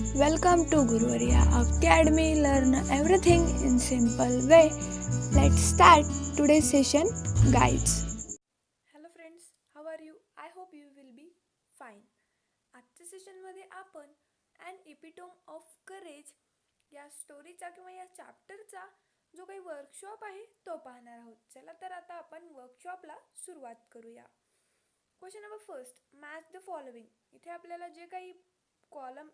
Welcome to Guruvarya Academy. Learn everything in simple way. Let's start today's session. Guides. Hello friends, how are you? I hope you will be fine. आजच्या सेशनमध्ये आपण and epitome of courage या स्टोरीचा किंवा या चॅप्टरचा जो काही workshop आहे तो पाहणार आहोत. चला तर आता आपण वर्कशॉपला सुरुवात करूया. Question number first, match the following. इथे आपल्याला जे काही कॉलम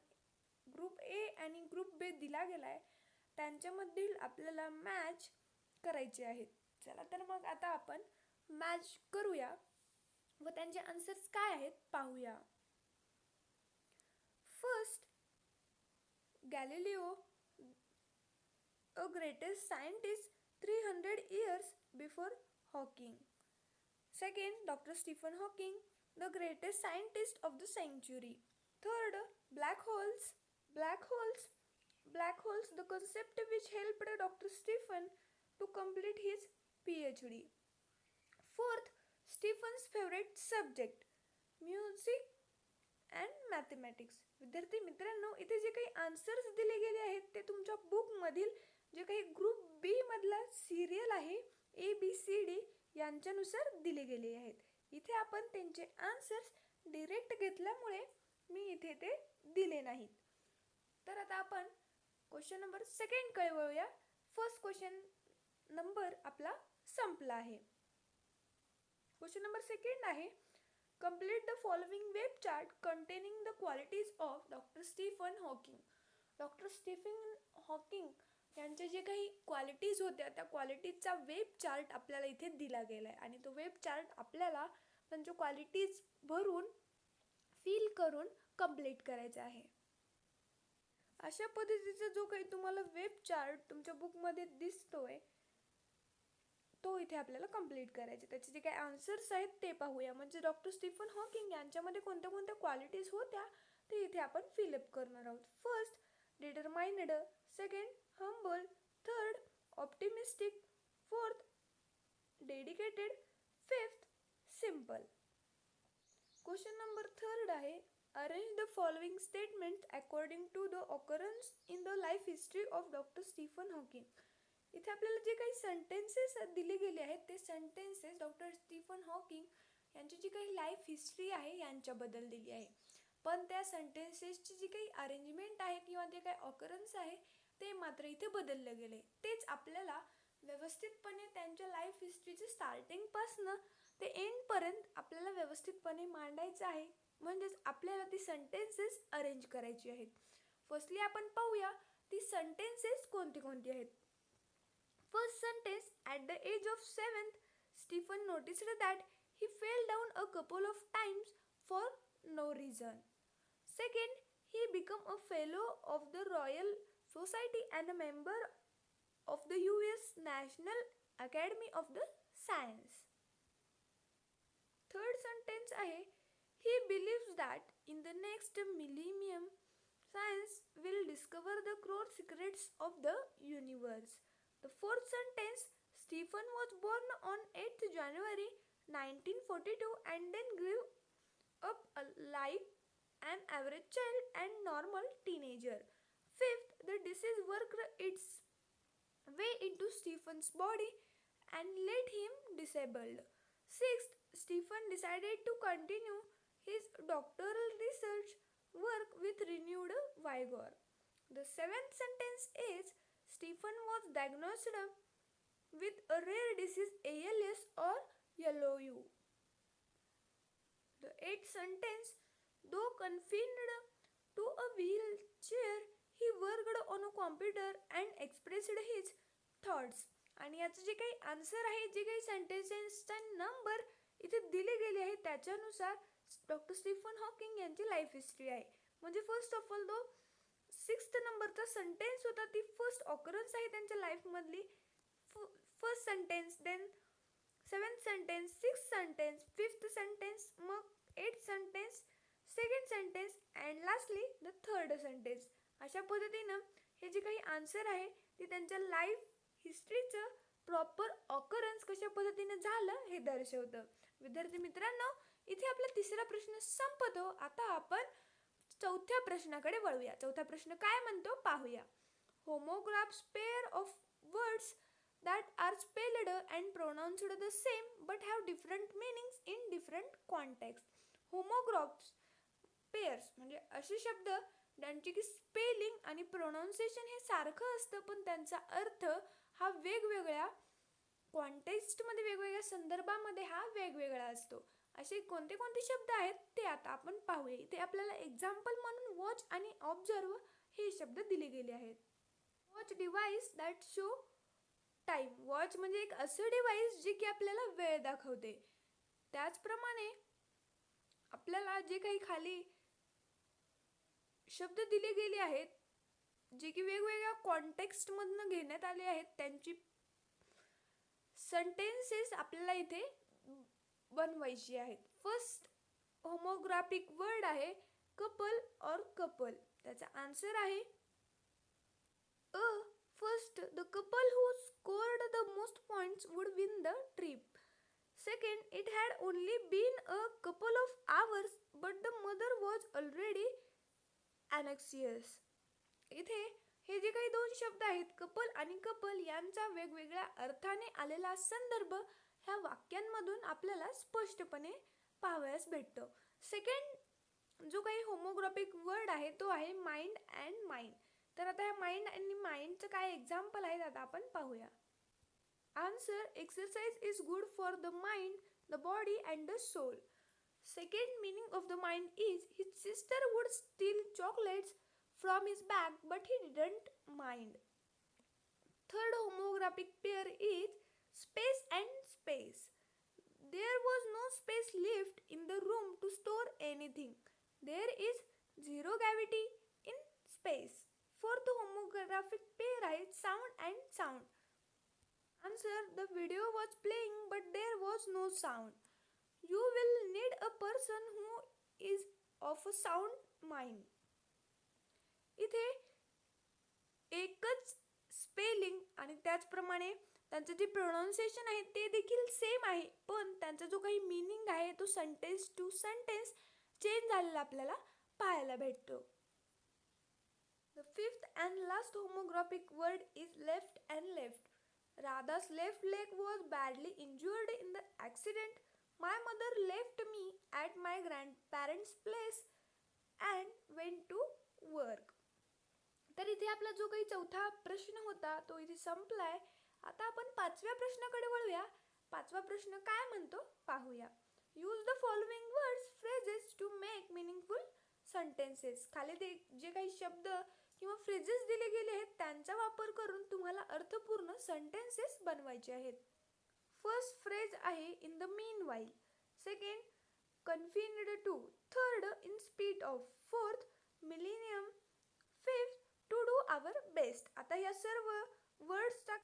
ग्रुप ए आणि ग्रुप बी दिला गेला आहे त्यांच्यामधील आपल्याला मॅच करायचे आहेत. चला तर मग आता आपण मॅच करूया व त्यांचे आन्सर्स काय आहेत पाहूया. First, Galileo a greatest scientist 300 years before Hawking. Second, Dr. Stephen Hawking, the greatest scientist of the century. Third, black holes. Black holes, the concept which helped Dr. Stephen to complete his PhD. Fourth, Stephen's favorite subject, music and mathematics. विद्यार्थी मित्रांनो, इथे जे काही answers दिले गेले आहेत ते तुमच्या बुकमधील जे काही ग्रुप बी मधला सिरियल आहे ABCD यांच्यानुसार दिले गेले आहेत. इथे आपण त्यांचे आन्सर्स डिरेक्ट घेतल्यामुळे मी इथे ते दिले नाहीत. तर आता आपण क्वेश्चन नंबर सेकंड कडे वळूया. फर्स्ट क्वेश्चन नंबर आपला संपला आहे. क्वेश्चन नंबर सेकंड आहे, complete the following web chart containing the qualities of Dr. Stephen Hawking. Doctor Stephen Hawking यांच्या जे काही क्वालिटीज होत्या त्या क्वालिटीजचा वेब चार्ट आपल्याला इथे दिला गेला आहे आणि तो वेब चार्ट आपल्याला त्यांच्या क्वालिटीज भरून फिल करून कंप्लीट करायचा आहे. अशा पद्धतीचा जो काही तुम्हाला वेब चार्ट तुमच्या बुकमध्ये दिसतोय तो इथे आपल्याला कंप्लीट करायचे. त्याचे जे काही आन्सर्स आहेत ते पाहूया. म्हणजे डॉक्टर स्टीफन हॉकिंग यांच्यामध्ये कोणत्या कोणत्या क्वालिटीज होत्या ते इथे आपण फिलअप करणार आहोत. First, determined. Second, humble. Third, optimistic. Fourth, dedicated. Fifth, simple. Question number third आहे, arrange the following statements according to the occurrence in the life history of Doctor Stephen Hawking. इथे आपल्याला जे काही सेंटेन्सेस दिले गेले आहेत ते सेंटेन्सेस डॉक्टर स्टीफन हॉकिंग यांची जी काही लाईफ हिस्ट्री आहे यांच्याबद्दल दिली आहे. पण त्या सेंटेन्सेसची जी काही अरेंजमेंट आहे किंवा जे काही ऑकरन्स आहे ते मात्र इथे बदललं गेले. तेच आपल्याला व्यवस्थितपणे त्यांच्या लाईफ हिस्ट्रीचे स्टार्टिंगपासनं ते एंडपर्यंत आपल्याला व्यवस्थितपणे मांडायचं आहे. म्हणजेच आपल्याला ती सेंटेन्सेस अरेंज करायची आहेत. फर्स्टली आपण पाहूया ती सेंटेन्सेस कोणती कोणती आहेत. First sentence, at the age of 7th, Stephen noticed that he fell down a couple of times for no reason. Second, he became a fellow of the Royal Society and a member of the US National Academy of the Science. Third sentence आहे, he believes that in the next millennium, science will discover the core secrets of the universe. The fourth sentence, Stephen was born on 8th January 1942 and then grew up like an average child and normal teenager. Fifth, the disease worked its way into Stephen's body and led him disabled. Sixth, Stephen decided to continue his doctoral research work with renewed vigor. The seventh sentence is, Stephen was diagnosed with a rare disease ALS or LOU. The eighth sentence, though confined to a wheelchair, he worked on a computer and expressed his thoughts. आणि याचं जे काही answer आहे, जे काही सेंटेन्सेसचा number इथे दिले गेले आहे त्याच्यानुसार डॉक्टर स्टीफन हॉकिंग यांची लाईफ हिस्ट्री आहे. म्हणजे first of all though 6th नंबरचा सेंटेन्स होता ती फर्स्ट ऑकरन्स आहे त्यांच्या लाईफमधली. First sentence, then 7th sentence, 6th sentence, 5th sentence, मग 8th sentence, 2nd sentence and lastly the 3rd sentence. अशा पद्धतीनं हे जे काही आन्सर आहे ते त्यांच्या लाईफ हिस्ट्रीचं प्रॉपर ऑकरन्स कशा पद्धतीने झालं हे दर्शवतं. विद्यार्थी मित्रांनो, इथे आपला तिसरा प्रश्न संपतो. आता आपण चौथ्या प्रश्नाकडे वळूया. चौथा प्रश्न काय म्हणतो पाहूया. Homographs pair of words that are spelled and pronounced the same but have different meanings in different context. Homographs pairs म्हणजे असे शब्द ज्यांची की स्पेलिंग आणि प्रोनाउन्सिएशन हे सारखं असतं पण त्यांचा अर्थ हा वेगवेगळ्या कॉन्टेक्स्टमध्ये वेगवेगळ्या संदर्भामध्ये हा वेगवेगळा असतो. असे कोणते कोणते शब्द आहेत ते आता आपण पाहूया. इथे आपल्याला एक्झाम्पल म्हणून वॉच आणि ऑब्झर्व हे शब्द दिले गेले आहेत. Watch device that show time. Watch म्हणजे एक असं डिव्हाइस जे की आपल्याला वेळ दाखवते. त्याचप्रमाणे आपल्याला जे काही खाली शब्द दिले गेले आहेत जे की वेगवेगळ्या कॉन्टेक्स्टमधनं घेण्यात आले आहेत त्यांची सेंटेन्सेस आपल्याला इथे बनवायची आहेत. फर्स्ट होमोग्राफिक वर्ड आहे कपल और कपल. त्याचा आन्सर आहे First, the couple who scored the most points would win the trip. Second, it had only been a couple of hours, but the mother was already anxious. इथे हे जे काही दोन शब्द आहेत कपल आणि कपल यांचा वेगवेगळ्या अर्थाने आलेला संदर्भ ह्या वाक्यांमधून आपल्याला स्पष्टपणे पाहावयास भेटतो. सेकंड जो काही होमोग्राफिक वर्ड आहे तो आहे माइंड अँड माइंड. तर आता या माइंड आणि माइंडचं काय एक्झाम्पल आहेत आता आपण पाहूया. Answer exercise is good for the mind, the body and the soul. Second meaning of the mind is his sister would steal chocolates from his bag but he didn't mind. Third homographic pair is space and space. There was no space left in the room to store anything. There is zero gravity in space. Fourth homographic pair is sound and sound. Answer: the video was playing but there was no sound. You will need a person who is of a sound mind. इथे एकच spelling आणि त्याचप्रमाणे त्यांचं जे pronunciation आहे ते देखील same आहे पण त्यांचा जो काही मीनिंग आहे तो सेंटेन्स टू सेंटेन्स चेंज झालेला आपल्याला पाहायला भेटतो. The fifth and last homographic word is left and left. Radha's left leg was badly injured in the accident. My mother left me at my grandparents' place and went to work. तर इथे आपला जो काही चौथा प्रश्न होता तो इथे संपलाय. आता आपण पाचव्या प्रश्नाकडे वळूया. पाचवा प्रश्न काय म्हणतो पाहूया. Use the following words phrases to make meaningful sentences. खाली ते जे काही शब्द किंवा फ्रेजेस दिले गेले आहेत त्यांचा वापर करून तुम्हाला अर्थपूर्ण सेंटेन्सेस बनवायचे आहेत. फर्स्ट फ्रेज आहे in the meanwhile. Second confined to. Third in spite of. Fourth millennium. Fifth to do our best. आता या सर्व वर्ड्सचा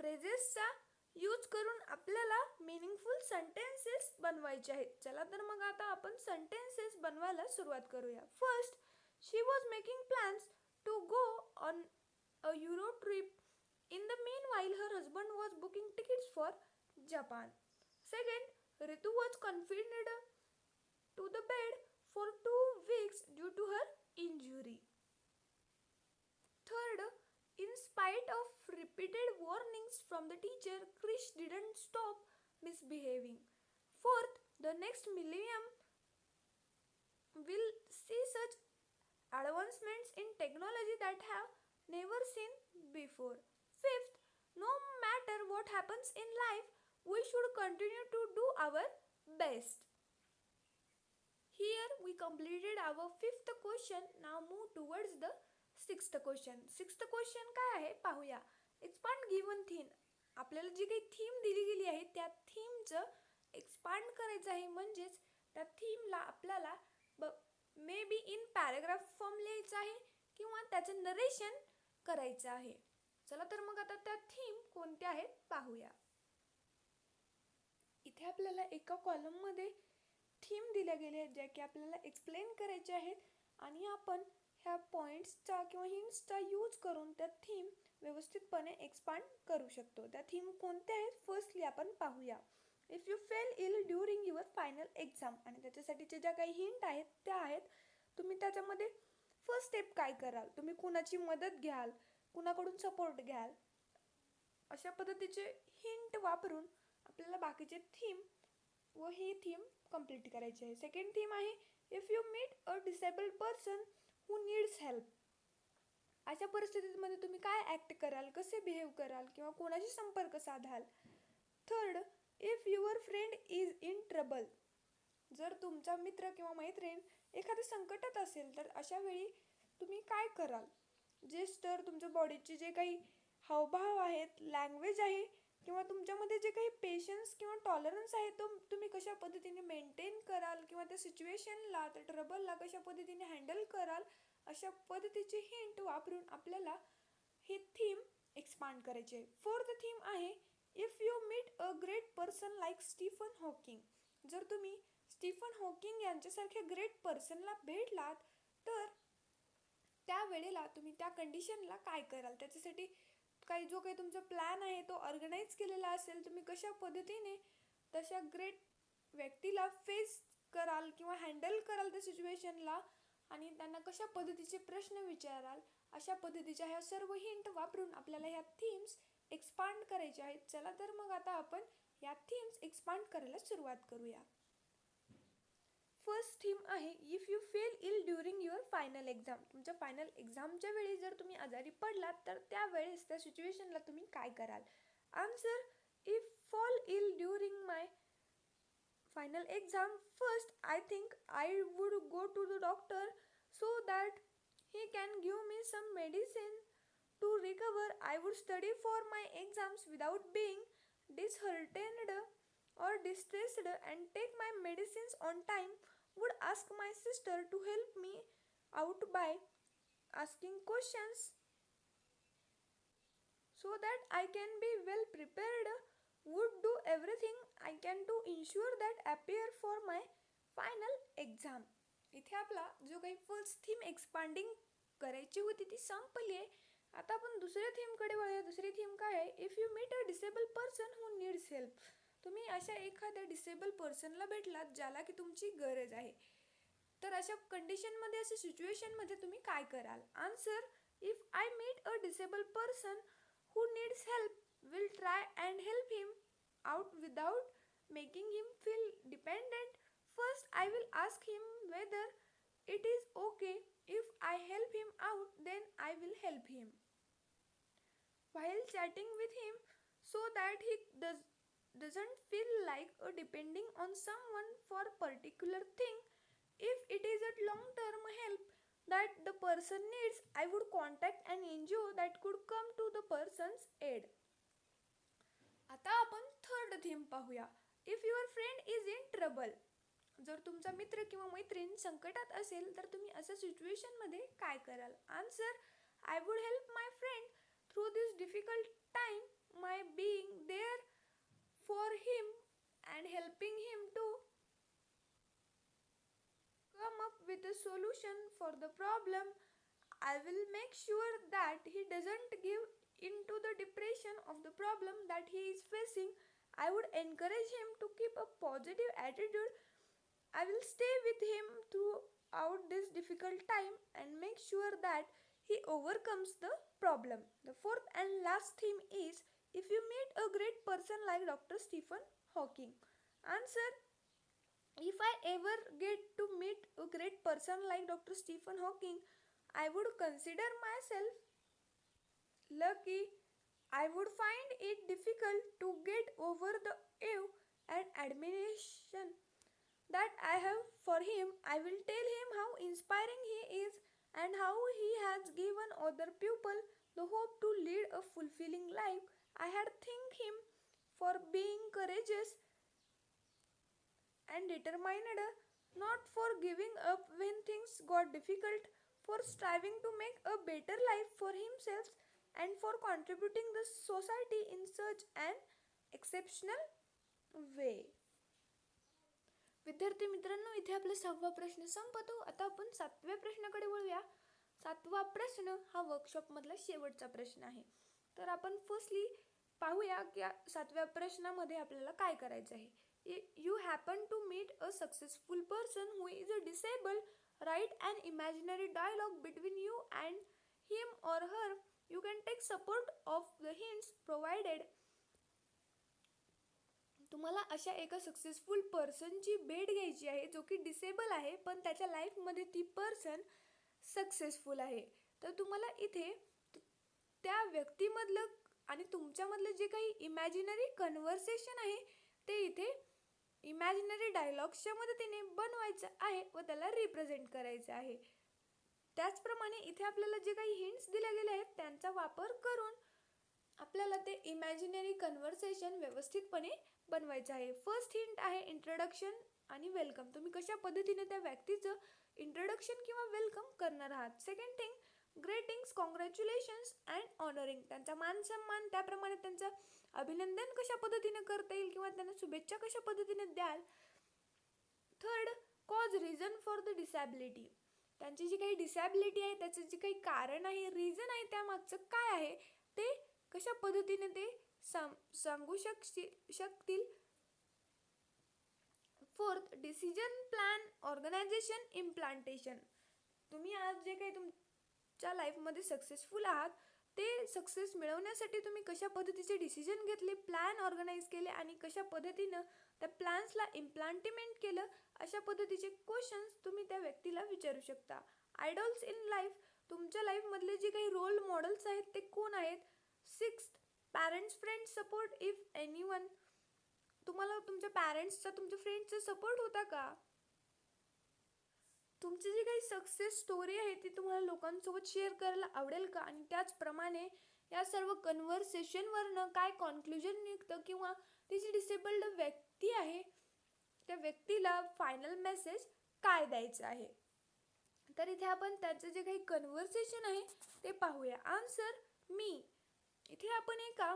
फ्रेजेसचा यूज करून आपल्याला मिनिंगफुल सेंटेन्सेस बनवायचे आहेत. चला तर मग आता आपण सेंटेन्सेस बनवायला सुरुवात करूया. First, she was making plans to go on a Euro trip. In the meanwhile, her husband was booking tickets for Japan. Second, Ritu was confined to the bed for 2 weeks due to her injury. Third, in spite of repeated warnings from the teacher, Krish didn't stop misbehaving. Fourth, the next millennium will see such advancements in technology that have never seen before. Fifth, no matter what happens in life, we should continue to do our best. Here we completed our fifth question. Now move towards the sixth question. Sixth question काय आहे पाहूया. Expand given theme. आपल्याला जी काही theme दिली गेली आहे त्या थीमचं expand करायचं आहे. म्हणजेच त्या थीमला आपल्याला may be in paragraph form लिहायचं आहे किंवा त्याचं नरेशन करायचं आहे. चला तर मग आता त्या थीम कोणत्या आहेत पाहूया. इथे आपल्याला एका कॉलममध्ये थीम दिल्या गेल्या आहेत ज्या की आपल्याला एक्सप्लेन करायच्या आहेत आणि आपण ह्या पॉईंट्सचा किंवा हिंट्सचा यूज करून त्या थीम व्यवस्थितपणे एक्सपांड करू शकतो. त्या थीम कोणत्या आहेत फर्स्टली आपण पाहूया. If you fell ill during your final exam. आणि त्याच्यासाठीच्या ज्या काही हिंट आहेत त्या आहेत तुम्ही त्याच्यामध्ये फर्स्ट स्टेप काय कराल, तुम्ही कुणाची मदत घ्याल, कुणाकडून सपोर्ट घ्याल, अशा पद्धतीचे हिंट वापरून आपल्याला बाकीचे थीम व ही थीम कंप्लीट करायची आहे. सेकंड थीम आहे if you meet a disabled person who needs help. अशा परिस्थितीमध्ये तुम्ही काय ॲक्ट कराल, कसे बिहेव कराल किंवा कोणाशी संपर्क साधाल. Third, if your friend is in trouble. जर तुमचा मित्र किंवा मैत्रीण एखाद्या संकटात असेल तर अशा वेळी तुम्ही काय कराल. जेस्टर, तुमच्या बॉडीचे जे काही हावभाव आहेत, लँग्वेज आहे किंवा तुमच्यामध्ये जे काही पेशन्स किंवा टॉलरन्स आहे तो तुम्ही कशा पद्धतीने मेंटेन कराल किंवा त्या सिच्युएशनला, त्या ट्रबलला कशा पद्धतीने हँडल कराल, अशा पद्धतीचे हिंट वापरून आपल्याला हे थीम एक्सपांड करायचे. फोर्थ थीम आहे if you meet a great person like Stephen Hawking. जर तुम्ही स्टीफन हॉकिंग यांच्यासारख्या ग्रेट पर्सनला भेटलात तर त्यावेळेला तुम्ही त्या कंडिशनला काय कराल, त्याच्यासाठी जो काही तुमचा प्लॅन आहे तो ऑर्गनाईज केलेला असेल, तुम्ही कशा पद्धतीने तशा ग्रेट व्यक्तीला फेस कराल किंवा हँडल कराल त्या सिच्युएशनला आणि त्यांना कशा पद्धतीचे प्रश्न विचाराल, अशा पद्धतीच्या ह्या सर्व हिंट वापरून आपल्याला ह्या थीम्स एक्सपांड करायच्या आहेत. चला तर मग आता आपण या थीम्स एक्सपांड करायला सुरुवात करूया. फर्स्ट थीम आहे if you fell ill during your final exam. तुमच्या फायनल एक्झामच्या वेळी जर तुम्ही आजारी पडलात तर त्यावेळेस त्या सिच्युएशनला तुम्ही काय कराल. Answer, if fall ill during my final exam, first I think I would go to the doctor so that he can give me some medicine to recover. I would study for my exams without being disheartened or distressed and take my medicines on time. Would ask my sister to help me out by asking questions so that I can be well prepared. Would do everything I can to ensure that appear for my final exam. इथे आपला जो काही first theme expanding करायची होती ती संपली आहे. आता आपण दुसऱ्या थीमकडे वळूया. दुसरी थीम काय आहे, if you meet a disable person who needs help. तुम्ही अशा एखाद्या डिसेबल पर्सनला भेटलात ज्याला की तुमची गरज आहे, तर अशा कंडिशनमध्ये, अशा सिच्युएशनमध्ये तुम्ही काय कराल. Answer, if I meet a disable person who needs help, will try and help him out without making him feel dependent. First, I will ask him whether it is okay if I help him out, then I will help him. While chatting with him so that he doesn't feel like depending on someone for a particular thing. If it is a long-term help that the person needs, I would contact an NGO that could come to the person's aid. आता आपण third theme पाहूया. If your friend is in trouble. जर तुमचा मित्र किंवा मैत्रीण संकटात असेल तर तुम्ही अशा सिच्युएशनमध्ये काय कराल. Answer, I would help my friend through this difficult time my being there for him and helping him to come up with a solution for the problem. I will make sure that he doesn't give into the depression of the problem that he is facing. I would encourage him to keep a positive attitude. I will stay with him throughout this difficult time and make sure that he overcomes the problem. The fourth and last theme is if you meet a great person like Dr. Stephen Hawking. Answer, if I ever get to meet a great person like Dr. Stephen Hawking, I would consider myself lucky. I would find it difficult to get over the awe and admiration that I have for him. I will tell him how inspiring he is and how he has given other people the hope to lead a fulfilling life. I had thanked him for being courageous and determined, not for giving up when things got difficult, for striving to make a better life for himself and for contributing the society in such an exceptional way. विद्यार्थी मित्रांनो, इथे आपला 6वा प्रश्न संपतो. आता आपण 7व्या प्रश्नाकडे वळूया. 7वा प्रश्न हा वर्कशॉपमधला शेवटचा प्रश्न आहे. तर आपण फर्स्टली पाहूया की 7व्या प्रश्नामध्ये आपल्याला काय करायचं आहे. You happen to meet a successful person who is disabled Write an imaginary dialogue between you and him or her. You can take support of the hints provided. तुम्हाला अशा एका सक्सेसफुल पर्सनची भेट घ्यायची आहे जो की डिसेबल आहे पण त्याच्या लाईफमध्ये ती पर्सन सक्सेसफुल आहे. तर तुम्हाला इथे त्या व्यक्तीमधलं आणि तुमच्यामधलं जे काही इमॅजिनरी कन्व्हर्सेशन आहे ते इथे इमॅजिनरी डायलॉग्सच्या मदतीने बनवायचं आहे व त्याला रिप्रेझेंट करायचं आहे. त्याचप्रमाणे इथे आपल्याला जे काही हिंट्स दिले गेले आहेत त्यांचा वापर करून आपल्याला ते इमॅजिनरी कन्व्हर्सेशन व्यवस्थितपणे बनवायचं आहे. फर्स्ट हिंट आहे इंट्रोडक्शन आणि वेलकम. तुम्ही कशा पद्धतीने त्या व्यक्तीचं इंट्रोडक्शन किंवा वेलकम करणार आहात. Second thing greetings, congratulations and honouring. त्यांचा मान सन्मान, त्याप्रमाणे त्यांचं अभिनंदन कशा पद्धतीने करता येईल किंवा त्यांना शुभेच्छा कशा पद्धतीने द्याल. Third cause, reason for the disability. त्यांची जी काही डिसॅबिलिटी आहे त्याचं जे काही कारण आहे, रिझन आहे, त्यामागचं काय आहे ते कशा पद्धतीने ते सांगू शकतील. Fourth decision plan, organisation, implantation. तुम्ही आज जे काही तुमच्या लाईफमध्ये सक्सेसफुल आहात ते सक्सेस मिळवण्यासाठी तुम्ही कशा पद्धतीचे डिसिजन घेतले, प्लॅन ऑर्गनाईज केले आणि कशा पद्धतीनं त्या प्लॅन्सला इम्प्लांटिमेंट केलं, अशा पद्धतीचे क्वेश्चन्स तुम्ही त्या व्यक्तीला विचारू शकता. आयडॉल्स इन लाईफ, तुमच्या लाईफमधले जे काही रोल मॉडेल्स आहेत ते कोण आहेत. Sixth parents, friends, support if anyone. तुम्हाला तुमच्या पॅरेंट्सचा, तुमच्या फ्रेंड्सचा सपोर्ट होता का. तुमची जी काही सक्सेस स्टोरी आहे ती तुम्हाला लोकांसोबत शेअर करायला आवडेल का. आणि त्याचप्रमाणे या सर्व कन्व्हर्सेशनवरनं काय कॉन्क्लुजन निघतं किंवा ती जी डिसेबल्ड व्यक्ती आहे त्या व्यक्तीला फायनल मेसेज काय द्यायचं आहे. तर इथे आपण त्याचं जे काही कन्व्हर्सेशन आहे ते पाहूया. आन्सर मी. इथे आपण एका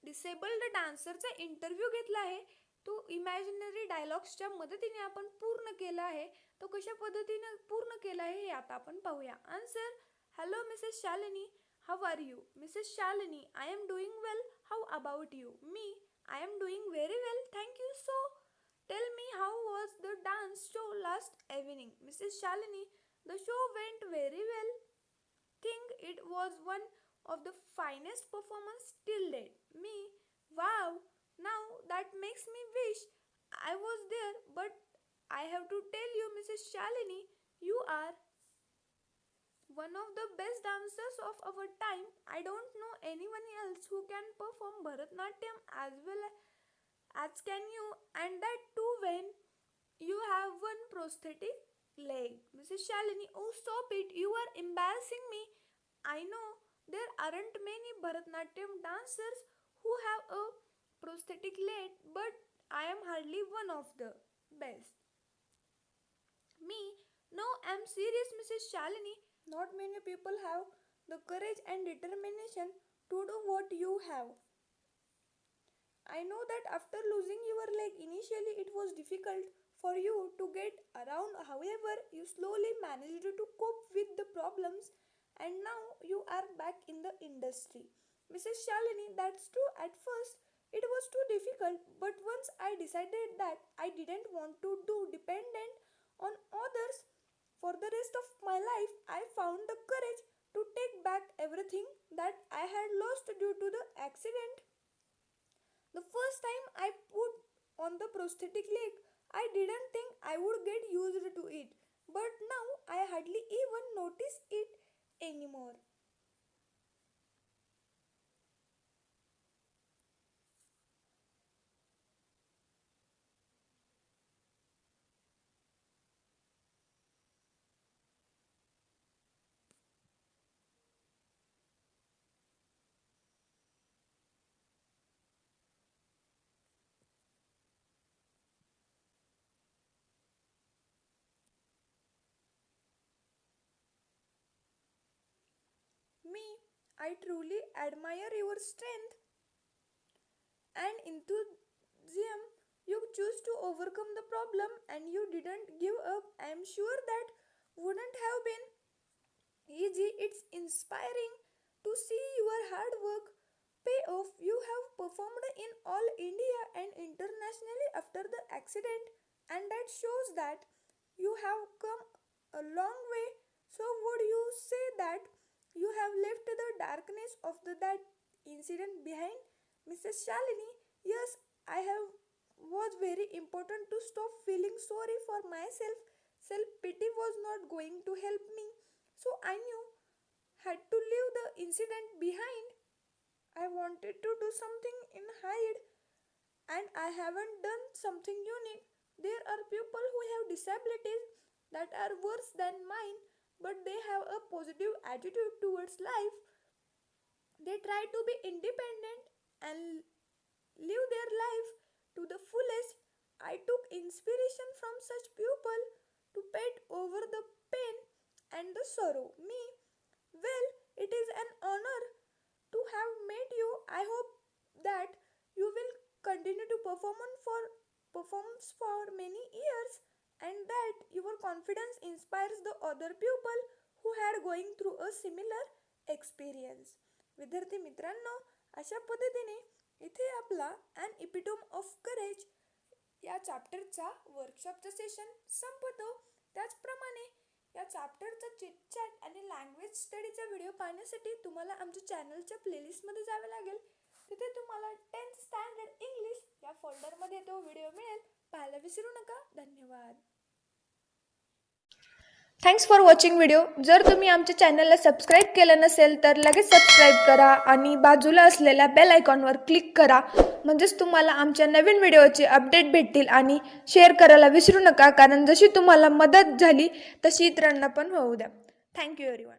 डिसेबल्ड डान्सरचा इंटरव्ह्यू घेतला आहे. तो इमॅजिनरी डायलॉग्सच्या मदतीने आपण पूर्ण केला आहे. तो कशा पद्धतीने पूर्ण केला आहे हे आता आपण पाहूया. Answer, hello Mrs Shalini, how are you. Mrs Shalini, I am doing well, how about you. Me, I am doing very well, thank you. So tell me how was the dance show last evening. Mrs Shalini, the show went very well, think it was one of the finest performance till date. Me, wow, now that makes me wish I was there, but I have to tell you, Mrs. Shalini, you are one of the best dancers of our time. I don't know anyone else who can perform Bharatnatyam as well as can you, and that too when you have one prosthetic leg. Mrs. Shalini, oh stop it, you are embarrassing me. I know there aren't many Bharatnatyam dancers who have a prosthetic leg, but I am hardly one of the best. Me, no, I'm serious, Mrs. Shalini. Not many people have the courage and determination to do what you have. I know that after losing your leg initially it was difficult for you to get around. However, you slowly managed to cope with the problems and now you are back in the industry. Mrs. Shalini, that's true. At first, it was too difficult, but once I decided that I didn't want to do dependent on others for the rest of my life, I found the courage to take back everything that I had lost due to the accident. The first time I put on the prosthetic leg, I didn't think I would get used to it, but now I hardly even notice it anymore. Me, I truly admire your strength and enthusiasm. You choose to overcome the problem and you didn't give up. I am sure that wouldn't have been easy. It's inspiring to see your hard work pay off. You have performed in all India and internationally after the accident, and that shows that you have come a long way. So would you say that you have left the darkness of that incident behind? Mrs. Shalini, yes, I have was very important to stop feeling sorry for myself. Self pity was not going to help me. So I knew had to leave the incident behind. I wanted to do something in hide and I haven't done something unique. There are people who have disabilities that are worse than mine, but they have a positive attitude towards life. They try to be independent and live their life to the fullest. I took inspiration from such people to get over the pain and the sorrow. Me, well, it is an honor to have met you. I hope that you will continue to performs for many years and that your confidence inspires the other people who had going through a similar experience. विद्यार्थी मित्रांनो, अशा पद्धतीने इथे आपला and epitome of courage या चॅप्टरचा वर्कशॉपचा session संपतो. त्याचप्रमाणे या चॅप्टरचा चिटचॅट आणि लँग्वेज स्टडीचा व्हिडिओ पाहण्यासाठी तुम्हाला आमच्या चॅनलच्या प्लेलिस्टमध्ये जावे लागेल. तिथे तुम्हाला 10th स्टँडर्ड इंग्लिश या फोल्डरमध्ये तो व्हिडिओ मिळेल. पाहायला विसरू नका. धन्यवाद. Thanks for watching video. जर तुम्ही आमच्या चॅनलला सबस्क्राईब केलं नसेल तर लगेच सबस्क्राईब करा आणि बाजूला असलेल्या बेल आयकॉनवर क्लिक करा. म्हणजेच तुम्हाला आमच्या नवीन व्हिडिओचे अपडेट भेटतील. आणि शेअर करायला विसरू नका, कारण जशी तुम्हाला मदत झाली तशी इतरांना पण होऊ द्या. Thank you everyone.